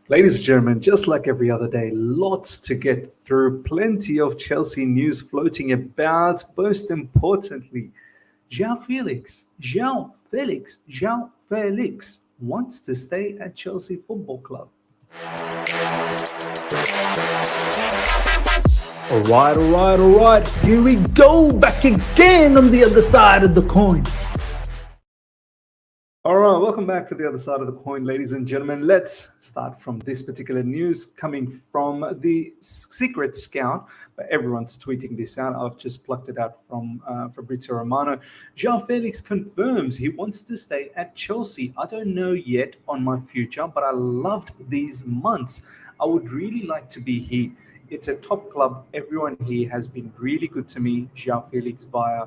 Ladies and gentlemen, just like every other day, lots to get through, plenty of Chelsea news floating about. Most importantly, João Felix wants to stay at Chelsea Football Club. All right. Here we go, back again on the other side of the coin. All right, welcome back to the other side of the coin, ladies and gentlemen. Let's start from this particular news coming from the Secret Scout, but everyone's tweeting this out. I've just plucked it out from Fabrizio Romano. Joao Felix confirms he wants to stay at Chelsea. I don't know yet on my future, but I loved these months. I would really like to be here. It's a top club. Everyone here has been really good to me. Joao Felix via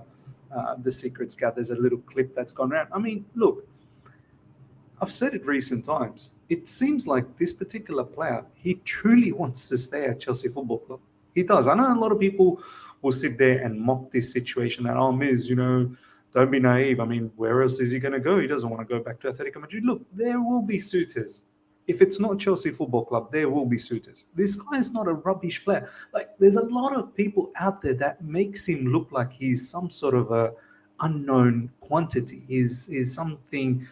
the Secret Scout. There's a little clip that's gone around. I mean, look. I've said it recent times. It seems like this particular player, he truly wants to stay at Chelsea Football Club. He does. I know a lot of people will sit there and mock this situation that, Miz, don't be naive. I mean, where else is he going to go? He doesn't want to go back to Atletico Madrid. Look, there will be suitors. If it's not Chelsea Football Club, there will be suitors. This guy is not a rubbish player. Like, there's a lot of people out there that makes him look like he's some sort of a unknown quantity. He's something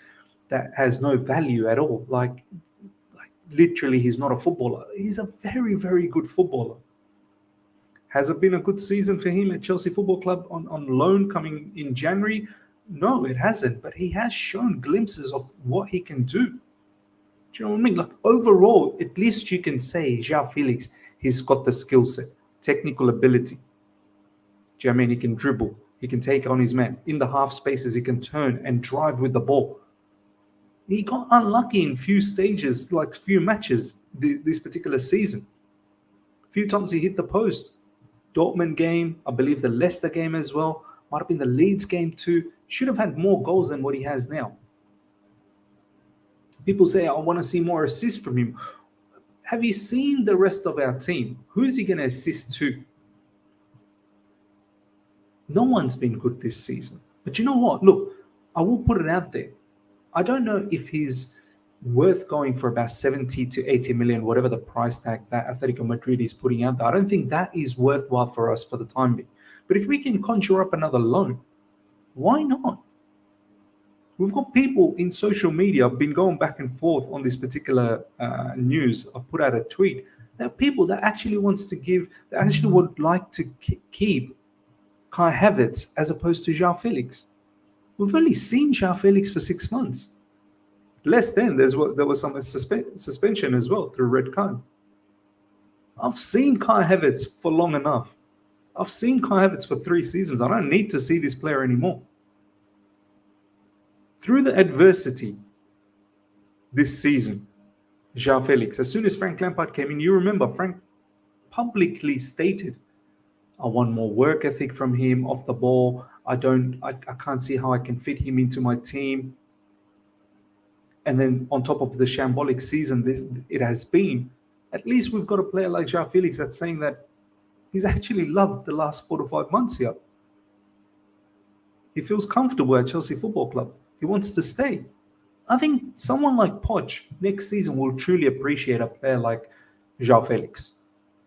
that has no value at all. Like literally, he's not a footballer. He's a very, very good footballer. Has it been a good season for him at Chelsea Football Club on loan coming in January? No, it hasn't. But he has shown glimpses of what he can do. Do you know what I mean? Like overall, at least you can say Joao Felix, he's got the skill set, technical ability. Do you know what I mean? He can dribble. He can take on his man. In the half spaces, he can turn and drive with the ball. He got unlucky in few stages, like few matches this particular season. A few times he hit the post. Dortmund game, I believe the Leicester game as well. Might have been the Leeds game too. Should have had more goals than what he has now. People say, I want to see more assists from him. Have you seen the rest of our team? Who's he going to assist to? No one's been good this season. But you know what? Look, I will put it out there. I don't know if he's worth going for about 70 to 80 million, whatever the price tag that Atletico Madrid is putting out there. I don't think that is worthwhile for us for the time being. But if we can conjure up another loan, why not? We've got people in social media, I've been going back and forth on this particular news. I put out a tweet. There are people that actually would like to keep Kai Havertz as opposed to Joao Felix. We've only seen Joao Felix for 6 months. Less than there was some suspension as well through red card. I've seen Kai Havertz for long enough. I've seen Kai Havertz for 3 seasons. I don't need to see this player anymore. Through the adversity this season, Joao Felix, as soon as Frank Lampard came in, you remember Frank publicly stated, I want more work ethic from him off the ball. I can't see how I can fit him into my team. And then on top of the shambolic season it has been, at least we've got a player like Joao Felix that's saying that he's actually loved the last 4 to 5 months here. He feels comfortable at Chelsea Football Club. He wants to stay. I think someone like Poch next season will truly appreciate a player like Joao Felix.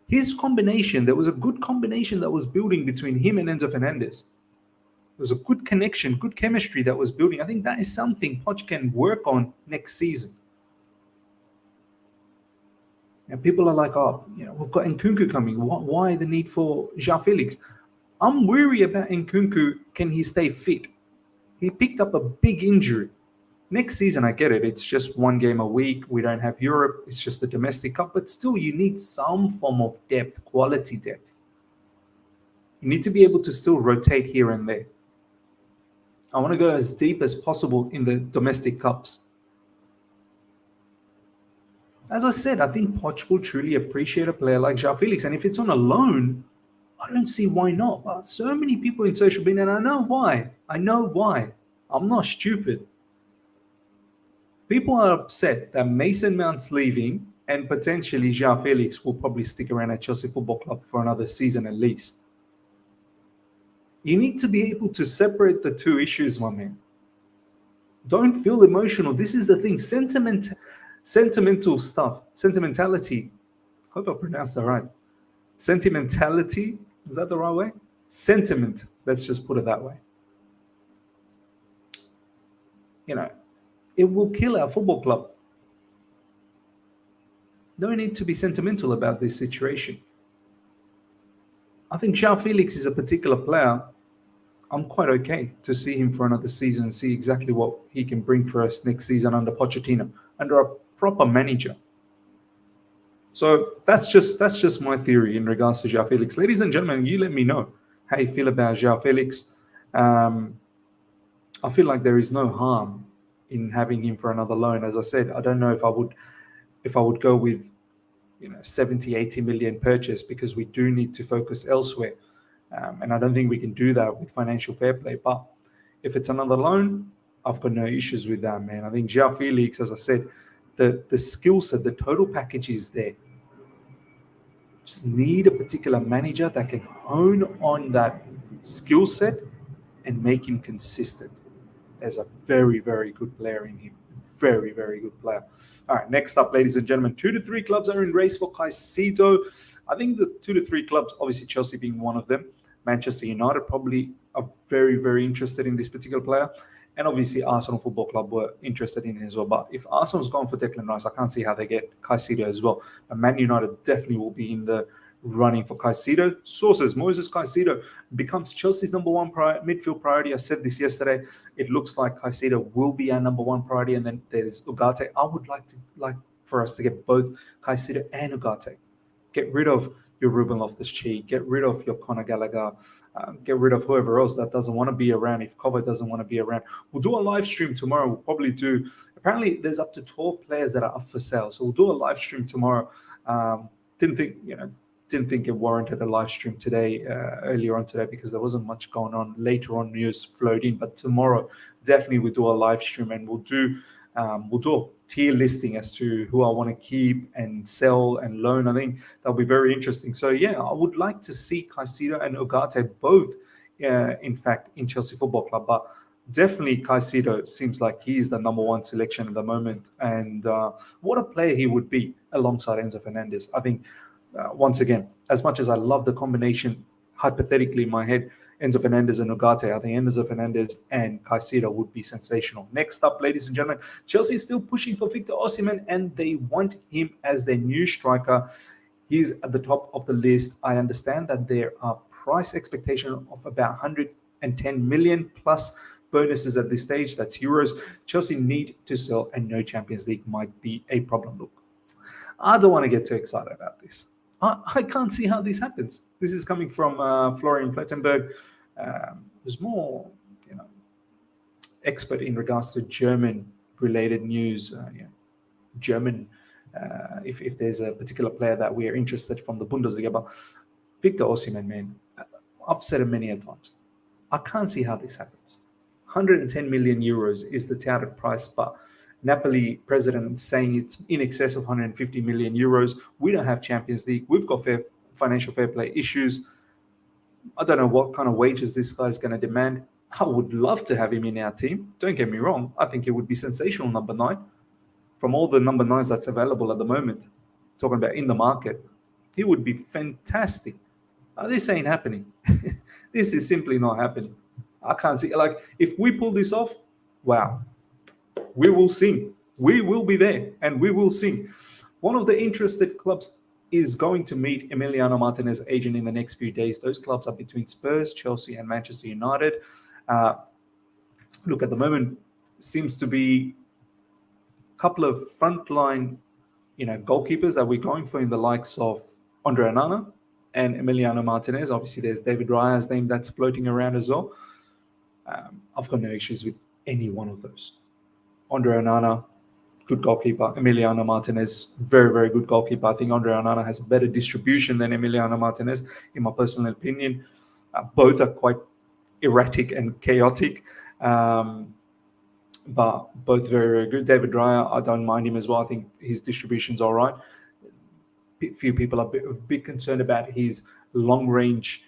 His combination, there was a good combination that was building between him and Enzo Fernandez. There was a good connection, good chemistry that was building. I think that is something Poch can work on next season. And people are like, we've got Nkunku coming. Why the need for Joao Felix? I'm worried about Nkunku. Can he stay fit? He picked up a big injury. Next season, I get it. It's just 1 game a week. We don't have Europe. It's just a domestic cup. But still, you need some form of depth, quality depth. You need to be able to still rotate here and there. I want to go as deep as possible in the domestic cups. As I said, I think Poch will truly appreciate a player like Joao Felix. And if it's on a loan, I don't see why not. But so many people in social media, and I know why. I'm not stupid. People are upset that Mason Mount's leaving and potentially Joao Felix will probably stick around at Chelsea Football Club for another season at least. You need to be able to separate the two issues, my man. Don't feel emotional. This is the thing. Sentimental stuff. Sentimentality. I hope I pronounced that right. Sentimentality. Is that the right way? Sentiment. Let's just put it that way. It will kill our football club. No need to be sentimental about this situation. I think Joao Felix is a particular player. I'm quite okay to see him for another season and see exactly what he can bring for us next season under Pochettino, under a proper manager. So that's just my theory in regards to Joao Felix. Ladies and gentlemen, you let me know how you feel about Joao Felix. I feel like there is no harm in having him for another loan. As I said, I don't know if I would go with 70, 80 million purchase, because we do need to focus elsewhere. And I don't think we can do that with financial fair play. But if it's another loan, I've got no issues with that, man. I think Joao Felix, as I said, the skill set, the total package is there. Just need a particular manager that can hone on that skill set and make him consistent. There's a very, very good player in him. Very, very good player. All right, next up, ladies and gentlemen, 2 to 3 clubs are in race for Caicedo. I think the 2 to 3 clubs, obviously Chelsea being one of them, Manchester United probably are very, very interested in this particular player. And obviously Arsenal Football Club were interested in him as well. But if Arsenal's gone for Declan Rice, I can't see how they get Caicedo as well. But Man United definitely will be in the running for Caicedo. Sources, Moises Caicedo becomes Chelsea's number one midfield priority. I said this yesterday. It looks like Caicedo will be our number one priority. And then there's Ugarte. I would like for us to get both Caicedo and Ugarte. Get rid of your Ruben Loftus-Cheek, get rid of your Conor Gallagher, get rid of whoever else that doesn't want to be around. If Cover doesn't want to be around, we'll do a live stream tomorrow. We'll probably do, apparently there's up to 12 players that are up for sale. So we'll do a live stream tomorrow. Didn't think it warranted a live stream today, earlier on today, because there wasn't much going on. Later on, news flowed in, but tomorrow definitely we'll do a live stream and we'll do a tier listing as to who I want to keep and sell and loan. I think that'll be very interesting. So yeah, I would like to see Caicedo and Ugarte both, in fact, in Chelsea Football Club. But definitely Caicedo seems like he's the number one selection at the moment. And what a player he would be alongside Enzo Fernandez. I think, once again, as much as I love the combination, hypothetically in my head, Enzo Fernandez and Ugarte, I think Enzo Fernandez and Caicedo would be sensational. Next up, ladies and gentlemen, Chelsea is still pushing for Victor Osimhen, and they want him as their new striker. He's at the top of the list. I understand that there are price expectation of about 110 million plus bonuses at this stage. That's euros. Chelsea need to sell, and no Champions League might be a problem. Look, I don't want to get too excited about this. I can't see how this happens. This is coming from Florian Plettenberg, who's more, expert in regards to German-related news. German, if there's a particular player that we are interested from the Bundesliga. But Victor Osimhen, man, I've said it many a times. I can't see how this happens. 110 million euros is the touted price, but Napoli president saying it's in excess of 150 million euros. We don't have Champions League. We've got financial fair play issues. I don't know what kind of wages this guy's going to demand. I would love to have him in our team. Don't get me wrong. I think it would be sensational, number 9. From all the number 9s that's available at the moment, talking about in the market, he would be fantastic. This ain't happening. This is simply not happening. I can't see, if we pull this off, wow. We will sing. We will be there and we will sing. One of the interested clubs is going to meet Emiliano Martinez's agent in the next few days. Those clubs are between Spurs, Chelsea, and Manchester United. Look, at the moment, seems to be a couple of frontline, goalkeepers that we're going for in the likes of Andre Onana and Emiliano Martinez. Obviously, there's David Raya's name that's floating around as well. I've got no issues with any one of those. Andre Onana, good goalkeeper. Emiliano Martinez, very, very good goalkeeper. I think Andre Onana has a better distribution than Emiliano Martinez, in my personal opinion. Both are quite erratic and chaotic, but both very, very good. David Raya, I don't mind him as well. I think his distribution's all right. Few people are a bit concerned about his long-range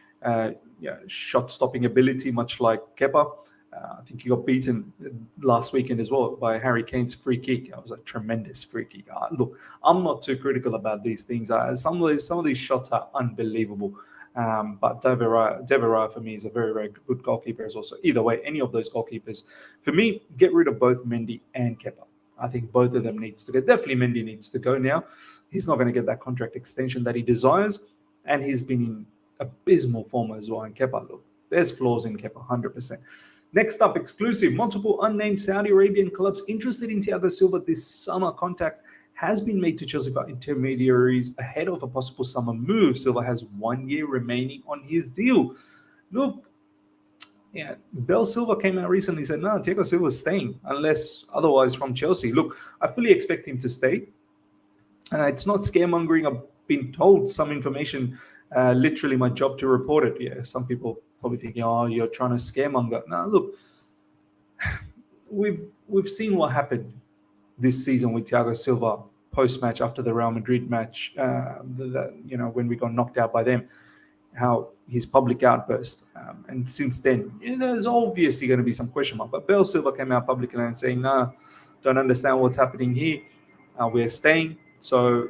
shot-stopping ability, much like Kepa. I think he got beaten last weekend as well by Harry Kane's free kick. It was a tremendous free kick. Look, I'm not too critical about these things. Some of these shots are unbelievable. But David Raya for me is a very, very good goalkeeper as well. So either way, any of those goalkeepers, for me, get rid of both Mendy and Kepa. I think both of them needs to go. Definitely Mendy needs to go now. He's not going to get that contract extension that he desires. And he's been in abysmal form as well. And Kepa, look, there's flaws in Kepa, 100%. Next up, exclusive. Multiple unnamed Saudi Arabian clubs interested in Thiago Silva this summer. Contact has been made to Chelsea by intermediaries ahead of a possible summer move. Silva has 1 year remaining on his deal. Look, yeah, Bel Silva came out recently and said, no, Thiago Silva is staying unless otherwise from Chelsea. Look, I fully expect him to stay. It's not scaremongering. I've been told some information, literally my job to report it. Yeah, some people probably thinking, oh, you're trying to scaremonger. No, look, we've seen what happened this season with Thiago Silva post-match after the Real Madrid match, when we got knocked out by them, how his public outburst. And since then, there's obviously going to be some question mark. But Bel Silva came out publicly and saying, no, don't understand what's happening here. We're staying. So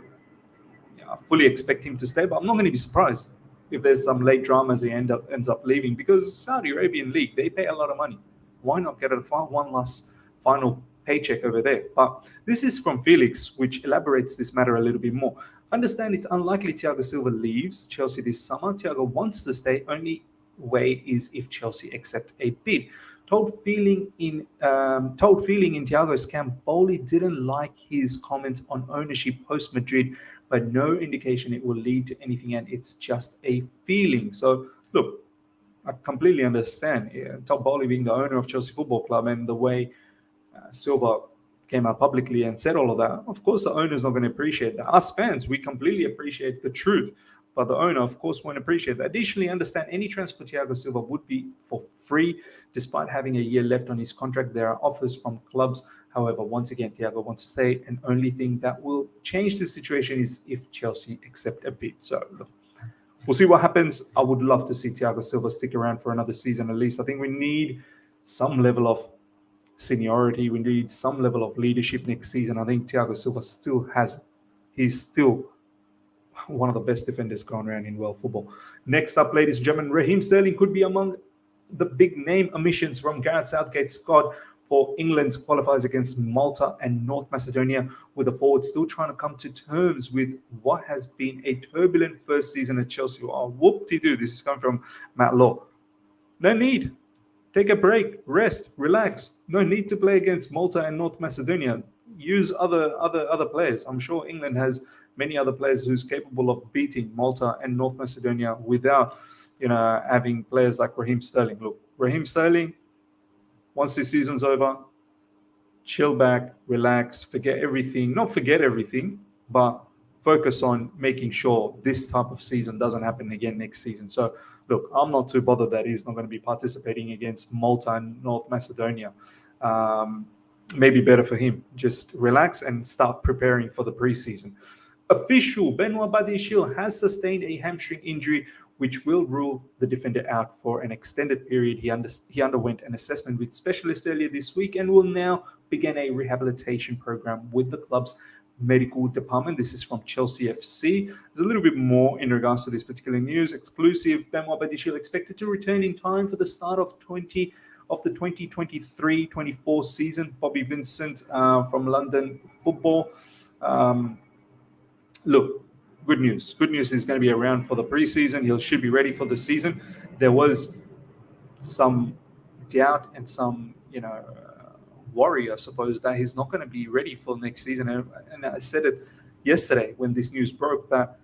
I fully expect him to stay, but I'm not going to be surprised if there's some late drama as he ends up leaving, because Saudi Arabian League, they pay a lot of money. Why not get one last final paycheck over there? But this is from Felix, which elaborates this matter a little bit more. Understand it's unlikely Thiago Silva leaves Chelsea this summer. Thiago wants to stay. Only way is if Chelsea accept a bid. Told feeling in Thiago's camp, Bowley didn't like his comments on ownership post Madrid, but no indication it will lead to anything, and it's just a feeling. So look, I completely understand. Todd Bowley being the owner of Chelsea Football Club, and the way Silva came out publicly and said all of that, of course the owner's not going to appreciate that. Us fans, we completely appreciate the truth, but the owner, of course, won't appreciate that. Additionally, understand any transfer for Thiago Silva would be for free. Despite having a year left on his contract, there are offers from clubs. However, once again, Thiago wants to stay, and only thing that will change the situation is if Chelsea accept a bid. So look, we'll see what happens. I would love to see Thiago Silva stick around for another season at least. I think we need some level of seniority. We need some level of leadership next season. I think Thiago Silva still has it. He's still one of the best defenders going around in world football. Next up, ladies and gentlemen, Raheem Sterling could be among the big name omissions from Gareth Southgate's squad for England's qualifiers against Malta and North Macedonia, with the forward still trying to come to terms with what has been a turbulent first season at Chelsea. Oh, whoop-de-doo. This is coming from Matt Law. No need. Take a break, rest, relax. No need to play against Malta and North Macedonia. Use other players. I'm sure England has many other players who's capable of beating Malta and North Macedonia without, having players like Raheem Sterling. Look, Raheem Sterling, once the season's over, chill back, relax, forget everything. Not forget everything, but focus on making sure this type of season doesn't happen again next season. So, look, I'm not too bothered that he's not going to be participating against Malta and North Macedonia. Maybe better for him. Just relax and start preparing for the preseason. Official, Benoit Badiashile has sustained a hamstring injury, which will rule the defender out for an extended period. He underwent an assessment with specialists earlier this week and will now begin a rehabilitation program with the club's medical department. This is from Chelsea FC. There's a little bit more in regards to this particular news. Exclusive, Benoit Badiashile expected to return in time for the start of the 2023-24 season. Bobby Vincent from London Football. Look, good news. Good news, he's going to be around for the preseason. He should be ready for the season. There was some doubt and some, worry, I suppose, that he's not going to be ready for next season. And I said it yesterday when this news broke that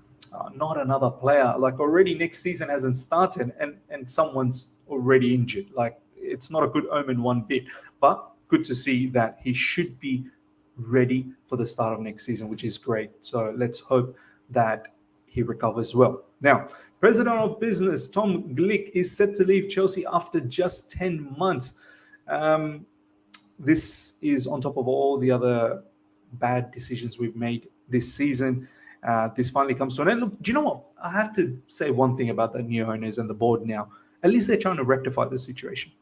not another player, like already next season hasn't started and someone's already injured. Like, it's not a good omen one bit, but good to see that he should be ready for the start of next season, which is great. So let's hope that he recovers well. Now, President of Business Tom Glick is set to leave Chelsea after just 10 months. This is on top of all the other bad decisions we've made this season. This finally comes to an end. Look, do you know what? I have to say one thing about the new owners and the board now. At least they're trying to rectify the situation.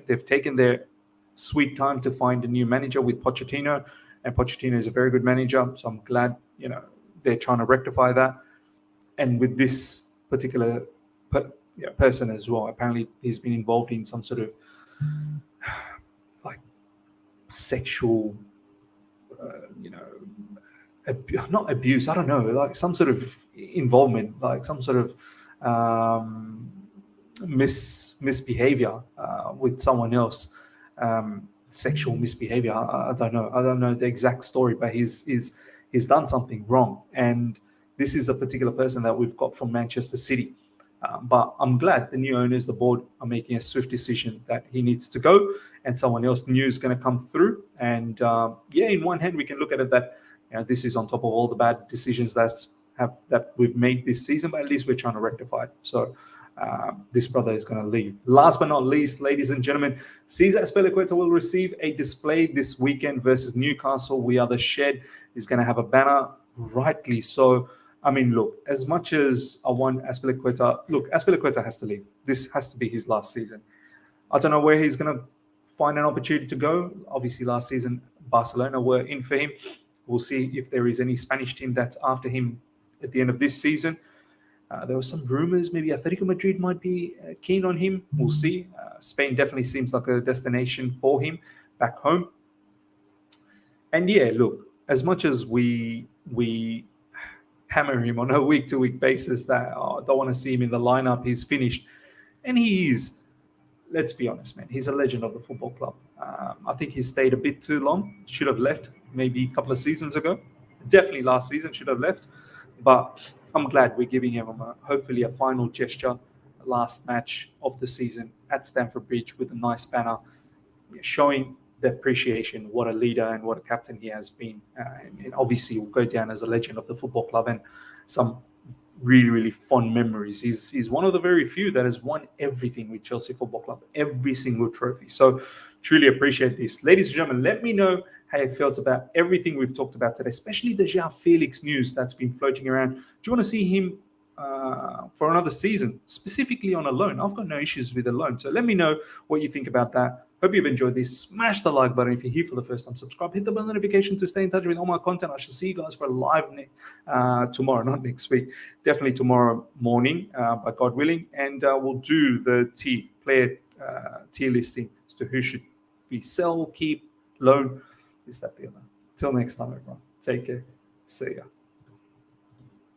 they've taken their sweet time to find a new manager with Pochettino, and Pochettino is a very good manager. So I'm glad they're trying to rectify that. And with this particular person as well, apparently he's been involved in some sort of like sexual, not abuse. I don't know, like some sort of involvement, like some sort of misbehavior with someone else, sexual misbehavior. I don't know. I don't know the exact story, but he's done something wrong, and this is a particular person that we've got from Manchester City. But I'm glad the new owners, the board, are making a swift decision that he needs to go, and someone else new is going to come through. And in one hand, we can look at it that this is on top of all the bad decisions that we've made this season, but at least we're trying to rectify it. So this brother is going to leave. Last but not least, ladies and gentlemen, Cesar Azpilicueta will receive a display this weekend versus Newcastle. We Are the Shed. He's going to have a banner, rightly so. I mean, look, as much as I want Azpilicueta, Azpilicueta has to leave. This has to be his last season. I don't know where he's going to find an opportunity to go. Obviously, last season, Barcelona were in for him. We'll see if there is any Spanish team that's after him at the end of this season. There were some rumors maybe Atletico Madrid might be keen on him. We'll see. Spain definitely seems like a destination for him back home. And look, as much as we hammer him on a week-to-week basis that I don't want to see him in the lineup, he's finished. And let's be honest, man, he's a legend of the football club. I think he stayed a bit too long. Should have left maybe a couple of seasons ago. Definitely last season should have left. But I'm glad we're giving him hopefully a final gesture, last match of the season at Stamford Bridge with a nice banner, showing the appreciation, what a leader and what a captain he has been. And obviously will go down as a legend of the football club, and some really, really fond memories. He's one of the very few that has won everything with Chelsea Football Club, every single trophy. So truly appreciate this. Ladies and gentlemen, let me know how you felt about everything we've talked about today, especially the Joao Felix news that's been floating around. Do you want to see him for another season, specifically on a loan? I've got no issues with a loan. So let me know what you think about that. Hope you've enjoyed this. Smash the like button if you're here for the first time. Subscribe. Hit the bell notification to stay in touch with all my content. I shall see you guys for a live tomorrow, not next week. Definitely tomorrow morning, by God willing. And we'll do the player tier listing as to who should be sell, keep, loan. Is that the other? Till next time, everyone. Take care. See ya.